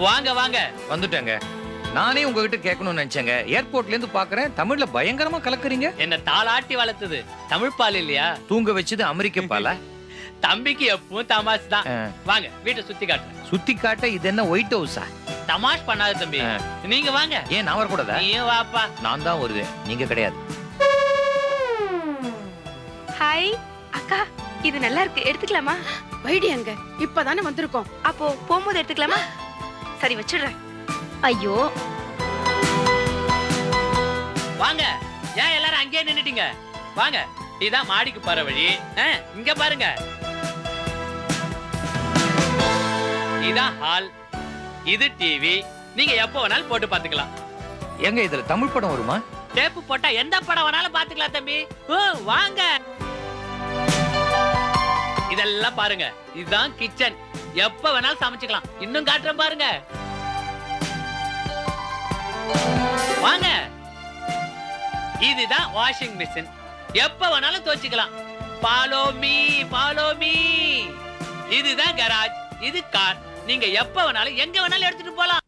வாங்க வாங்க. வந்துட்டேங்க. நானே உங்ககிட்ட கேட்கணும்னு நினைச்சேங்க. ஏர்போர்ட்ல இருந்து பாக்குறேன், தமிழ்ல பயங்கரமா கலக்குறீங்க. என்ன தாளாட்டி வளர்த்தது தமிழ் பால் இல்லையா? தூங்க வச்சது அமெரிக்க பாலா? தம்பிக்கு எப்பவும் தமாஷ் தான். வாங்க வீட்டை சுத்தி காட்டுறேன். சுத்தி காட்ட இது என்ன ஒயிட் ஹவுஸா? தமாஷ் பண்ணாத தம்பி. நீங்க வாங்க. ஏன் நான் வரக்கூடாதா? நீயும் வாப்பா. நான் தான் வருவேன், நீங்க கிடையாது. ஹாய் அக்கா, இது நல்லா இருக்கு, எடுத்துக்கலாமா? வைடி அங்க இப்பதானே வந்திருக்கோம். அப்போ போகும்போது எடுத்துக்கலாமா? சரி வச்சிடுறேன். ஐயோ வாங்க. ஏன் எல்லாரும் அங்கேயே நின்னுட்டீங்க? வாங்க. இதான் மாடிக்கு போற வழி. இங்க பாருங்க. இதான் ஹால். இது டிவி. நீங்க எப்போ வேணாலும் போட்டு பாத்துக்கலாம். எங்க இதுல தமிழ் படம் வருமா? டேப்பு போட்டா எந்த படம் வேணாலும் பாத்துக்கலாம் தம்பி. வாங்க. இதெல்லாம் பாருங்க. இதுதான் கிச்சன். எப்ப வேணாலும் சமைச்சுக்கலாம். இன்னும் காட்டுறேன் பாருங்க. வாங்க. இதுதான் வாஷிங் மிஷின். எப்ப வேணாலும் துவைச்சுக்கலாம். Follow me, follow me. இதுதான் கராஜ். இது கார். நீங்க எப்ப வேணாலும் எங்க வேணாலும் எடுத்துட்டு போலாம்.